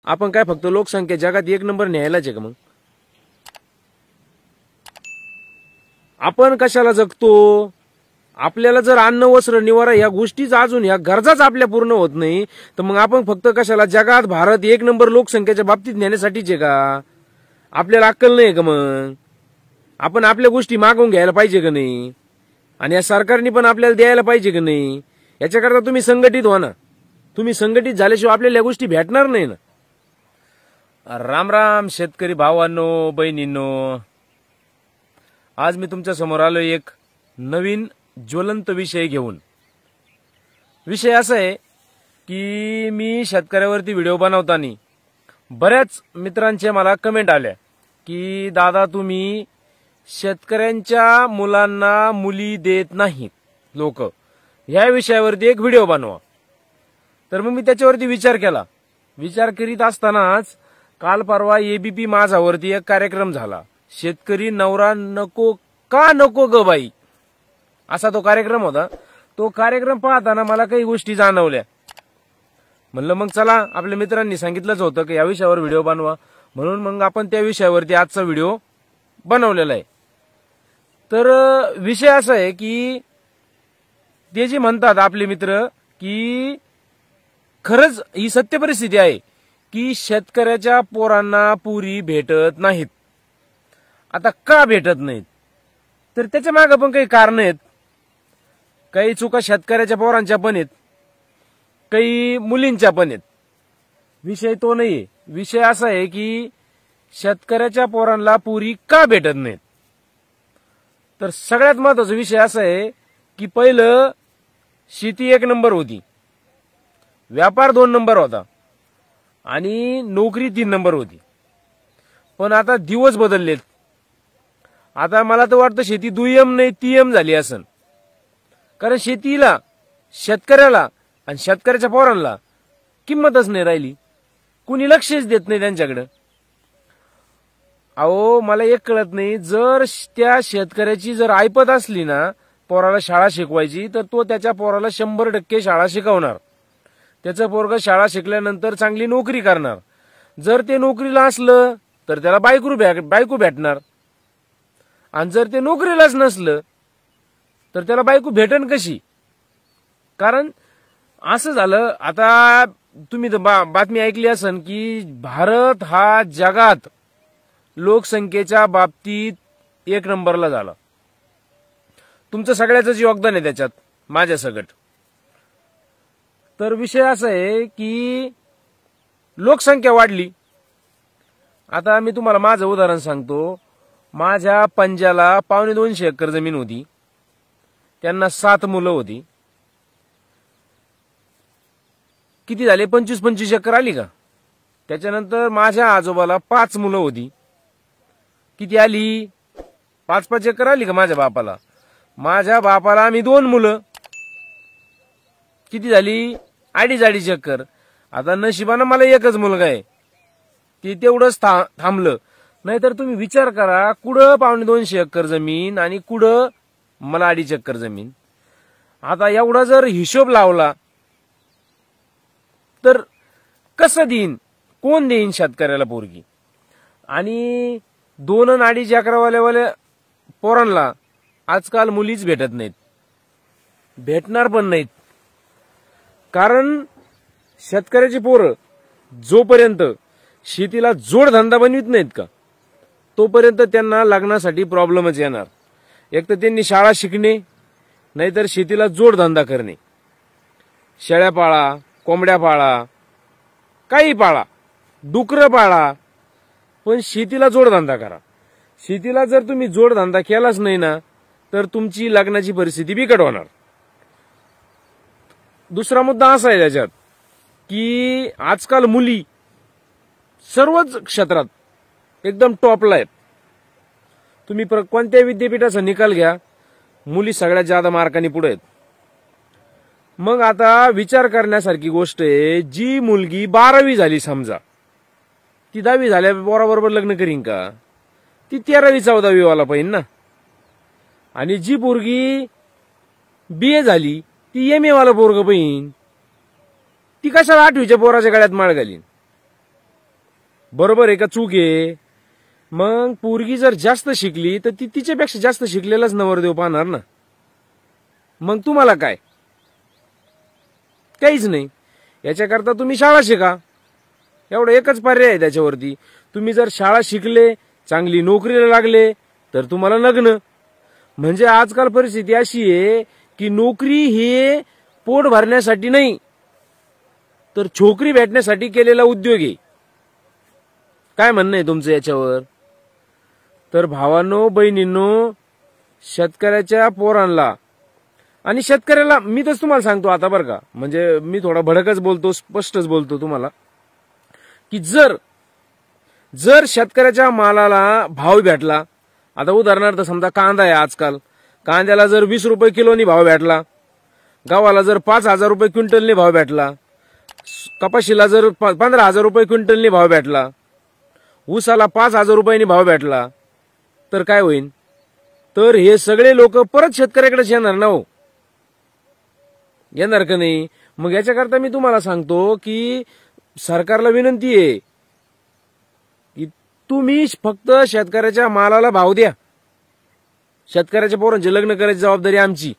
आपण काय फक्त लोकसंख्या जगात 1 नंबर न्यायलाच आहे का? मग आपण कशाला जगतो? आपल्याला जर अन्न वस्त्र निवारा ह्या गोष्टीच अजून ह्या गरजाच आपल्या पूर्ण होत नाही तर मग आपण फक्त कशाला जगात भारत 1 नंबर लोकसंख्येच्या बाबतीत नेण्यासाठीच आहे का? आपल्याला अक्कल नाही का? मग आपण आपल्या गोष्टी मागून घ्यायला पाहिजे का नाही? आणि या सरकारने पण आपल्याला द्यायला पाहिजे का नाही? याच्याकरता तुम्ही संघटित व्हा ना. तुम्ही संघटित झाल्याशिवाय आपल्याला या गोष्टी भेटणार नाही ना. राम राम शेतकरी भावांनो, बहिणींनो. आज मी तुमच्या समोर आलो एक नवीन ज्वलंत विषय घेऊन. विषय असा आहे की मी शेतकऱ्यावरती व्हिडिओ बनवताना बऱ्याच मित्रांचे मला कमेंट आल्या की दादा तुम्ही शेतकऱ्यांच्या मुलांना मुली देत नाहीत लोक, ह्या विषयावरती एक व्हिडिओ बनवा. तर मग मी त्याच्यावरती विचार केला. विचार करीत असतानाच काल परवा एबीपी माझावरती एक कार्यक्रम झाला. शेतकरी नवरा नको का नको ग बाई, असा तो कार्यक्रम होता. तो कार्यक्रम पाहताना मला काही गोष्टी जाणवल्या. म्हणलं मग चला, आपल्या मित्रांनी सांगितलंच होतं की या विषयावर व्हिडिओ बनवा, म्हणून मग आपण त्या विषयावरती आजचा व्हिडिओ बनवलेला आहे. तर विषय असा आहे की ते जे म्हणतात आपले मित्र की खरंच ही सत्य परिस्थिती आहे की शेतकऱ्याच्या पोरांना पुरी भेटत नाहीत. आता का भेटत नाहीत? तर त्याच्या मागे पण काही कारण आहेत. काही चुका शेतकऱ्याच्या पोरांच्या पण आहेत, काही मुलींच्या पण आहेत. विषय तो नाहीये. विषय असा आहे की शेतकऱ्याच्या पोरांना पुरी का भेटत नाहीत. तर सगळ्यात महत्वाचा विषय असा आहे की पहिलं शेती 1 नंबर होती, व्यापार 2 नंबर होता आणि नोकरी 3 नंबर होती. पण आता दिवस बदललेत. आता मला तर वाटतं शेती दुय्यम नाही तिय्यम झाली असन. कारण शेतीला, शेतकऱ्याला आणि शेतकऱ्याच्या पोरांना किंमतच नाही राहिली. कुणी लक्षच देत नाही त्यांच्याकडे. अहो मला एक कळत नाही, जर त्या शेतकऱ्याची जर ऐपत असली ना पोराला शाळा शिकवायची तर तो त्याच्या पोराला 100% शाळा शिकवणार. त्याचं पोरग शाळा शिकल्यानंतर चांगली नोकरी करणार. जर ते नोकरीला असलं तर त्याला बायको भेटणार. आणि जर ते नोकरीलाच नसलं तर त्याला बायको भेटन कशी? कारण असं झालं. आता तुम्ही बातमी ऐकली असन की भारत हा जगात लोकसंख्येच्या बाबतीत 1 नंबरला झाला. तुमचं सगळ्याचंच योगदान आहे त्याच्यात, माझ्या सगट. तर विषय असा आहे की लोकसंख्या वाढली. आता मी तुम्हाला माझं उदाहरण सांगतो. माझ्या पंजाला 250 एकर जमीन होती. त्यांना 7 मुलं होती. किती झाले? 25-25 एकर आली का? त्याच्यानंतर माझ्या आजोबाला 5 मुलं होती. किती आली? 5-5 एकर आली का माझ्या बापाला? माझ्या बापाला आम्ही 2 मुलं, किती झाली? 2.5 एकर. आता नशिबानं मला एकच मुलगा आहे, ते तेवढंच थांबलं. नाहीतर तुम्ही विचार करा, कुठं 250 एकर जमीन आणि कुठं मला 2.5 एकर जमीन. आता एवढा जर हिशोब लावला तर कसं देईन? कोण देईन शेतकऱ्याला पोरगी? आणि 2 आणि 2.5 एकरावाल्या पोरांना आजकाल मुलीच भेटत नाहीत, भेटणार पण नाहीत. कारण शेतकऱ्याची पोरं जोपर्यंत शेतीला जोडधंदा बनवित नाहीत का तोपर्यंत त्यांना लग्नासाठी प्रॉब्लेमच येणार. एक तर त्यांनी शाळा शिकणे, नाहीतर शेतीला जोडधंदा करणे. शेळ्या पाळा, कोंबड्या पाळा, काही पाळा, डुकरं पाळा, पण शेतीला जोडधंदा करा. शेतीला जर तुम्ही जोडधंदा केलाच नाही ना तर तुमची लग्नाची परिस्थिती बिकट होणार. दुसरा मुद्दा असा आहे त्याच्यात की आजकाल मुली सर्वच क्षेत्रात एकदम टॉपला आहेत. तुम्ही कोणत्या विद्यापीठाचा निकाल घ्या, मुली सगळ्यात जादा मार्कांनी पुढे आहेत. मग आता विचार करण्यासारखी गोष्ट आहे, जी मुलगी 12वी झाली समजा, ती 10वी झाल्या बरोबर लग्न करीन का? ती 13वी-14वी वाला पाहिजे ना. आणि जी पोरगी BA झाली ती MA वाला पोरग पाहिजे. ती कशाला 8वीच्या पोराच्या गळ्यात माळ घालीन? बरोबर आहे का चूक आहे? मग पोरगी जर जास्त शिकली तर ती तिच्यापेक्षा जास्त शिकलेलाच नवरदेव पाहणार ना. मग तुम्हाला काय? काहीच नाही. याच्याकरता तुम्ही शाळा शिका, एवढा एकच पर्याय आहे त्याच्यावरती. तुम्ही जर शाळा शिकले, चांगली नोकरीला लागले तर तुम्हाला लग्न. म्हणजे आजकाल परिस्थिती अशी आहे की नोकरी हे पोट भरण्यासाठी नाही तर छोकरी भेटण्यासाठी केलेला उद्योग आहे. काय म्हणणं आहे तुमचं याच्यावर? तर भावांनो बहिणींनो, शेतकऱ्याच्या पोरांना आणि शेतकऱ्याला मी तर तुम्हाला सांगतो आता बरं का, म्हणजे मी थोडा भडकच बोलतो, स्पष्टच बोलतो तुम्हाला, की जर शेतकऱ्याच्या मालाला भाव भेटला, आता उदाहरणार्थ समजा कांदा आहे, आजकाल कांद्याला जर 20 रुपये किलोनी भाव भेटला, गव्हाला जर 5,000 रुपये क्विंटलनी भाव भेटला, कपाशीला जर 15,000 रुपये क्विंटलनी भाव भेटला, ऊसाला 5,000 रुपयांनी भाव भेटला, तर काय होईल? तर हे सगळे लोक परत शेतकऱ्याकडेच येणार ना हो, येणार का नाही? मग याच्याकरता मी तुम्हाला सांगतो की सरकारला विनंती आहे की तुम्ही फक्त शेतकऱ्याच्या मालाला भाव द्या. शेतकऱ्याच्या पोरांचे लग्न करायची जबाबदारी आमची.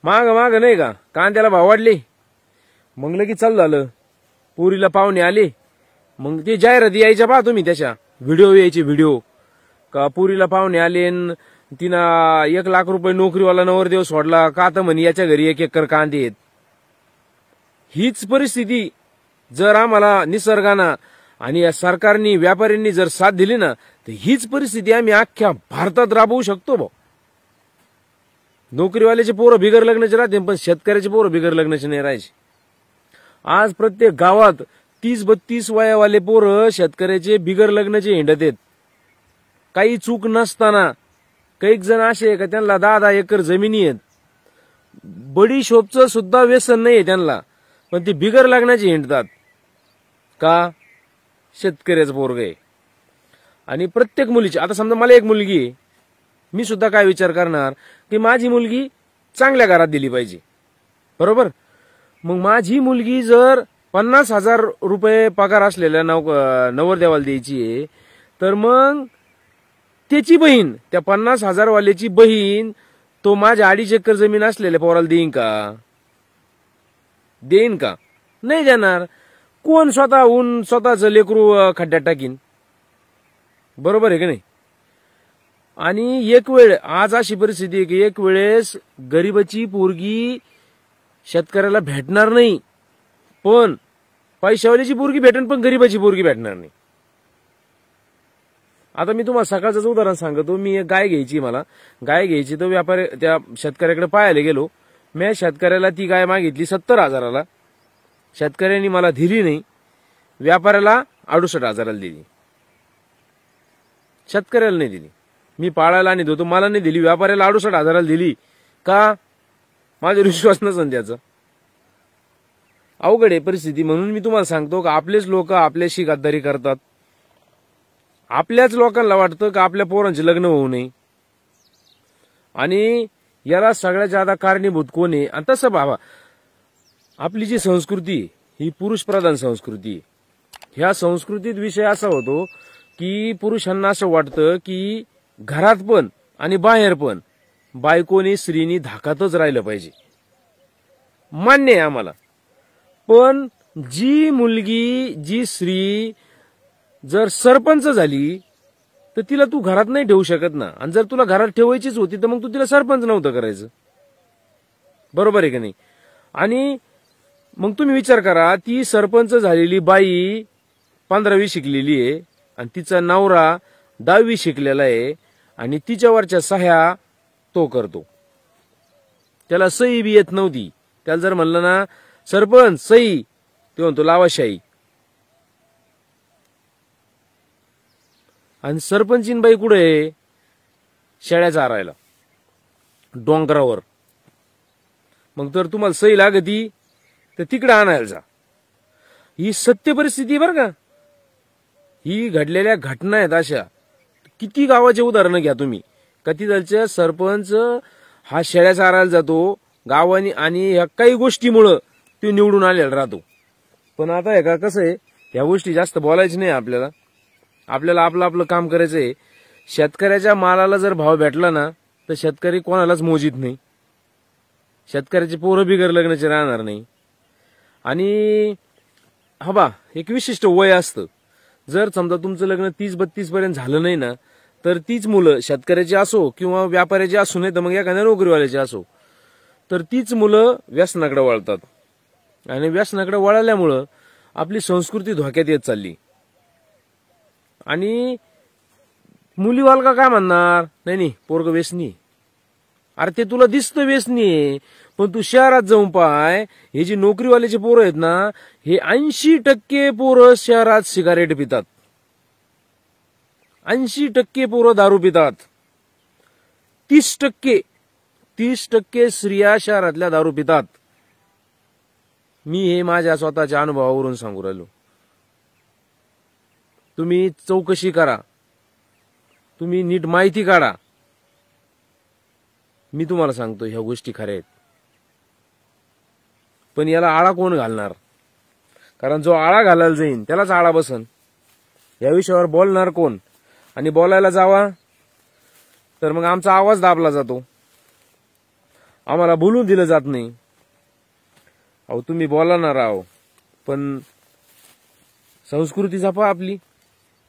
माग नाही का कांद्याला भाव वाढले, मग लगेच चालू झालं, पुरीला पाहुणे आले, मग ते जाहिराती यायच्या पहा तुम्ही, त्याच्या व्हिडिओ यायचे, व्हिडिओ का पुरीला पाहुणे आले, तिनं 1 लाख रुपये नोकरीवाला नवरदेव सोडला का, तर म्हणे याच्या घरी 1 एकर कांदे आहेत. हीच परिस्थिती जर आम्हाला निसर्गानं आणि या सरकारनी व्यापाऱ्यांनी जर साथ दिली ना, तर हीच परिस्थिती आम्ही अख्ख्या भारतात राबवू शकतो भाऊ. नोकरीवाल्याचे पोरं बिगर लग्नाचे राहते, पण शेतकऱ्याचे पोरं बिगर लग्नाचे नाही राहायचे. आज प्रत्येक गावात 30-32 वयावाले पोरं शेतकऱ्याचे बिगर लग्नाचे हिंडत आहेत. काही चूक नसताना काही जण असे का त्यांना 10-10 एकर जमिनी आहेत, बडीशोपचं सुद्धा व्यसन नाहीये त्यांना, पण ते बिगर लग्नाचे हिंडतात का? शेतकऱ्याचं पोरग आहे. आणि प्रत्येक मुलीची, आता समजा मला एक मुलगी आहे, मी सुद्धा काय विचार करणार की माझी मुलगी चांगल्या घरात दिली पाहिजे, बरोबर? मग माझी मुलगी जर 50,000 रुपये पगार असलेल्या नवरदेवाला द्यायची आहे, तर मग त्याची बहीण, त्या 50,000 वाल्याची बहीण, तो माझ्या 2.5 एकर जमीन असलेल्या पोराला देईन का? देईन का? नाही देणार. कोण स्वतःहून स्वतःचं लेकरू खड्ड्यात टाकीन? बरोबर आहे की नाही? आणि एक वेळ आज अशी परिस्थिती आहे की एक वेळेस गरीबाची पोरगी शेतकऱ्याला भेटणार नाही, पण पैशावाल्याची पोरगी भेटेन, पण गरीबाची पोरगी भेटणार नाही. आता मी तुम्हाला सकाळचंच उदाहरण सांगतो. मी एक गाय घ्यायची, मला गाय घ्यायची, तर व्यापारी त्या शेतकऱ्याकडे पाहायला गेलो. मी शेतकऱ्याला ती गाय मागितली 70,000ला, शेतकऱ्यांनी मला दिली नाही, व्यापाऱ्याला 68,000ला दिली, शेतकऱ्याला नाही दिली. मी पाळायला आणि होतो, मला नाही दिली, व्यापाऱ्याला 68,000ला दिली का? माझा विश्वास नसेल त्याचा. अवघड आहे परिस्थिती. म्हणून मी तुम्हाला सांगतो की आपलेच लोक आपल्याशी गद्दारी करतात. आपल्याच लोकांना वाटतं की आपल्या पोरांचे लग्न होऊ नये, आणि याला सगळ्यात जादा कारणीभूत कोण आहे? आणि तसं बाबा, आपली जी संस्कृती ही पुरुष प्रधान संस्कृती आहे. ह्या संस्कृतीत विषय असा होतो की पुरुषांना असं वाटतं की घरात पण आणि बाहेर पण बायकोनी स्त्रीनी धाकातच राहिलं पाहिजे. मान्य आहे आम्हाला, पण जी मुलगी, जी स्त्री जर सरपंच झाली तर तिला तू घरात नाही ठेवू शकत ना. आणि जर तुला घरात ठेवायचीच होती तर मग तू तिला सरपंच नव्हतं करायचं, बरोबर आहे की नाही? आणि मग तुम्ही विचार करा, ती सरपंच झालेली बाई 15वी शिकलेली आहे आणि तिचा नवरा 10वी शिकलेला आहे, आणि तिच्यावरच्या सह्या तो करतो. त्याला सही बी येत नव्हती. त्याला जर म्हणलं ना सरपंच सही, ते म्हणतो लावा शाही. आणि सरपंचीन बाई कुठे आहे? शेळ्या चारायला डोंगरावर. मग तर तुम्हाला सही लागती तर तिकडे आणायला जा. ही सत्य परिस्थिती बरं का, ही घडलेल्या घटना आहेत अशा. किती गावाचे उदाहरणं घ्या तुम्ही. कधीतरच्या सरपंच हा शेळ्या चारायला जातो गावानी, आणि ह्या काही गोष्टीमुळं तो निवडून आलेला राहतो. पण आता हे का कसं आहे, ह्या गोष्टी जास्त बोलायची नाही आपल्याला. आपल्याला आपलं आपलं काम करायचंय. शेतकऱ्याच्या मालाला जर भाव भेटला ना तर शेतकरी कोणालाच मोजीत नाही. शेतकऱ्याचे पोरं बिगर लग्नाचे राहणार नाही. आणि हा एक विशिष्ट वय असतं. जर समजा तुमचं लग्न 30-32 पर्यंत झालं नाही ना तर तीच मुलं शेतकऱ्याची असो किंवा व्यापाऱ्याची असो नाही तर मग एखाद्या नोकरीवाल्याची असो तर तीच मुलं व्यसनाकडे वळतात. आणि व्यसनाकडे वळाल्यामुळं आपली संस्कृती धोक्यात येत चालली. आणि मुलीवाल का काय म्हणणार, नाही पोरग व्यसनी. अरे ते तुला दिसतं व्यसनी आहे, पण तू शहरात जाऊन पाय, हे जी नोकरीवाल्याचे पोरं आहेत ना, हे 80% पोरं शहरात सिगारेट पितात. 80% पोरं दारू पितात. 30% स्त्रिया शहरातल्या दारू पितात. मी हे माझ्या स्वतःच्या अनुभवावरून सांगू राहिलो. तुम्ही चौकशी करा, तुम्ही नीट माहिती काढा. मी तुम्हाला सांगतो ह्या गोष्टी खऱ्या आहेत. पण याला आळा कोण घालणार? कारण जो आळा घालायला जाईन त्यालाच आळा बसन. या विषयावर बोलणार कोण? आणि बोलायला जावा तर मग आमचा आवाज दाबला जातो, आम्हाला बोलून दिलं जात नाही. अहो तुम्ही बोलणार आहो, पण संस्कृती जपा आपली.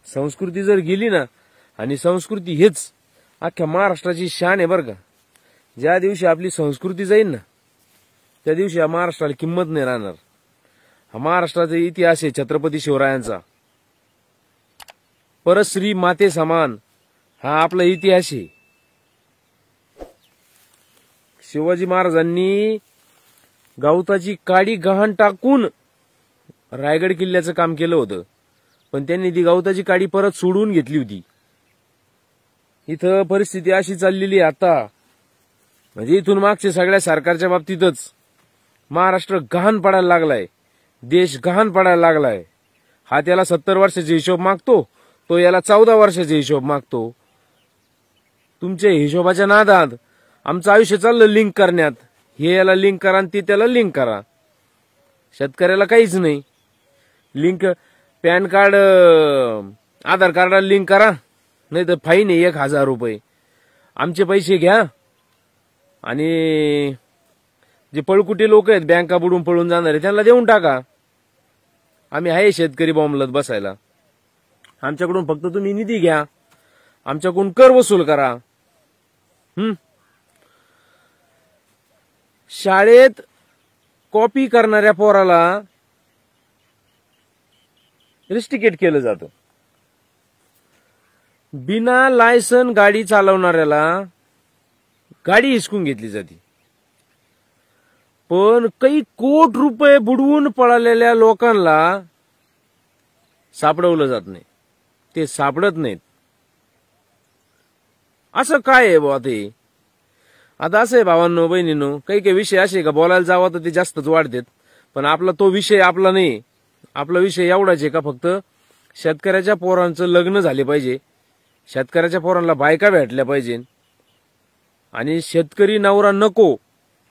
संस्कृती जर गेली ना, आणि संस्कृती हेच अख्ख्या महाराष्ट्राची शान आहे बरं का. ज्या दिवशी आपली संस्कृती जाईल ना त्या दिवशी या महाराष्ट्राला किंमत नाही राहणार. हा महाराष्ट्राचा इतिहास आहे छत्रपती शिवरायांचा. परश्री माते समान हा आपला इतिहास आहे. शिवाजी महाराजांनी गवताची काडी गहाण टाकून रायगड किल्ल्याचं काम केलं होतं, पण त्यांनी ती गवताची काडी परत सोडून घेतली होती. इथं परिस्थिती अशी चाललेली आता, म्हणजे इथून मागच्या सगळ्या सरकारच्या बाबतीतच महाराष्ट्र गहाण पडायला लागलाय, देश गहाण पडायला लागलाय. हा त्याला 70 वर्षाचा हिशोब मागतो, तो याला 14 वर्षाचा हिशोब मागतो. तुमच्या हिशोबाच्या नादात आमचं आयुष्य चाललं लिंक करण्यात. हे याला लिंक करा आणि ते त्याला लिंक करा. शेतकऱ्याला काहीच नाही. लिंक पॅन कार्ड आधार कार्डाला लिंक करा, नाही तर फाईन आहे 1000 रुपये. आमचे पैसे घ्या आणि जे पळकुटे लोक आहेत बँका बुडून पळून जाणारे त्यांना देऊन टाका. आम्ही आहे शेतकरी बॉम्बलत बसायला. आमच्याकडून फक्त तुम्ही निधी घ्या, आमच्याकडून कर वसूल करा. शाळेत कॉपी करणाऱ्या पोराला रिस्ट्रिकेट केलं जातं. बिना लायसन गाडी चालवणाऱ्याला गाडी हिसकून घेतली जाते. पण काही कोट रुपये बुडवून पळालेल्या लोकांना सापडवलं जात नाही. ते सापडत नाहीत. असं काय आहे बुवा ते? आता असं आहे भावांनो बहिणींनो, काही काही विषय असे का बोलायला जावं तर ते जास्तच वाढतात. पण आपला तो विषय आपला नाही. आपला विषय एवढाच आहे का फक्त शेतकऱ्याच्या पोरांचं लग्न झाले पाहिजे, शेतकऱ्याच्या पोरांना बायका भेटल्या पाहिजे, आणि शेतकरी नवरा नको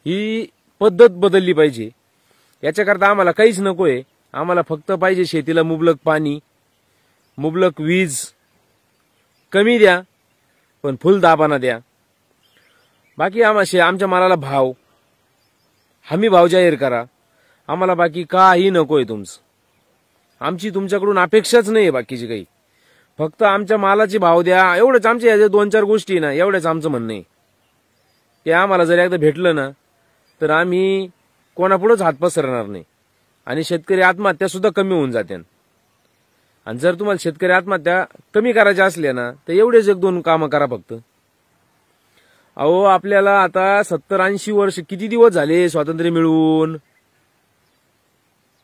ही पद्धत बदलली पाहिजे. याच्याकरता आम्हाला काहीच नकोय. आम्हाला फक्त पाहिजे शेतीला मुबलक पाणी, मुबलक वीज. कमी द्या पण फुल दाबाना द्या. बाकी आमच्या मालाला भाव, हमी भाव जाहीर करा. आम्हाला बाकी काही नकोय तुमचं. आमची तुमच्याकडून अपेक्षाच नाही बाकीची काही. फक्त आमच्या मालाचे भाव द्या एवढंच. आमच्या या 2-4 गोष्टी ना एवढंच आमचं म्हणणं आहे. ते आम्हाला जर एकदा भेटलं ना तर आम्ही कोणापुढेच हात पसरणार नाही. आणि शेतकरी आत्महत्या सुद्धा कमी होऊन जात्या. आणि जर तुम्हाला शेतकरी आत्महत्या कमी करायच्या असल्या ना तर एवढेच 1-2 कामं करा फक्त. अहो आपल्याला आता 70-80 वर्ष, किती दिवस झाले स्वातंत्र्य मिळवून?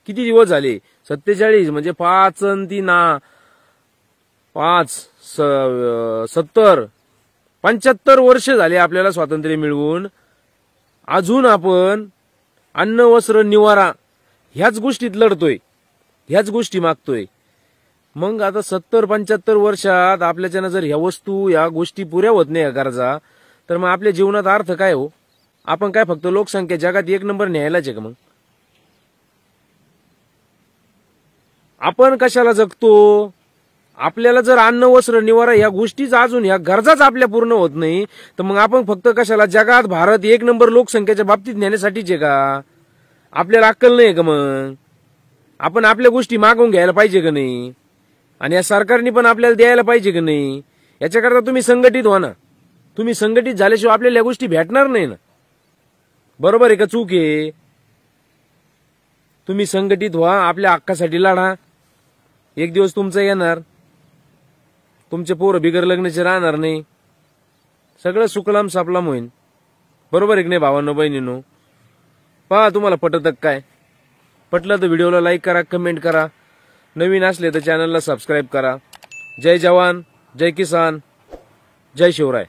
किती दिवस झाले? 47 म्हणजे 5 आणि 3 5 70 75 वर्ष झाले आपल्याला स्वातंत्र्य मिळवून. अजून आपण अन्न वस्त्र निवारा ह्याच गोष्टीत लढतोय, ह्याच गोष्टी मागतोय. मग आता 70-75 वर्षात आपल्याच्यानं जर ह्या वस्तू ह्या गोष्टी पुऱ्या होत नाही गरजा, तर मग आपल्या जीवनात अर्थ काय हो? आपण काय फक्त लोकसंख्या जगात 1 नंबर न्यायलाच आहे का? मग आपण कशाला जगतो? आपल्याला जर अन्न वस्त्र निवारा या गोष्टीच अजून या गरजाच आपल्या पूर्ण होत नाही तर मग आपण फक्त कशाला जगात भारत 1 नंबर लोकसंख्येच्या बाबतीत नेण्यासाठीच आहे का? आपल्याला अक्कल नाही का? मग आपण आपल्या गोष्टी मागून घ्यायला पाहिजे का नाही? आणि या सरकारने पण आपल्याला द्यायला पाहिजे का नाही? याच्याकरता तुम्ही संघटित व्हा ना. तुम्ही संघटित झाल्याशिवाय आपल्याला या गोष्टी भेटणार नाही ना. बरोबर आहे का चूक आहे? तुम्ही संघटित व्हा, आपल्या हक्कासाठी लढा. एक दिवस तुमचं येणार, तुमचे पोरं बिगर लग्नाचे राहणार नाही, सगळं सुकलाम सापलाम होईल. बरोबर आहे की नाही भावांनो बहिणींनो? पहा तुम्हाला पटत काय? पटलं तर व्हिडिओला लाईक करा, कमेंट करा. नवीन असले तर चॅनलला सबस्क्राईब करा. जय जवान, जय किसान, जय शिवराय.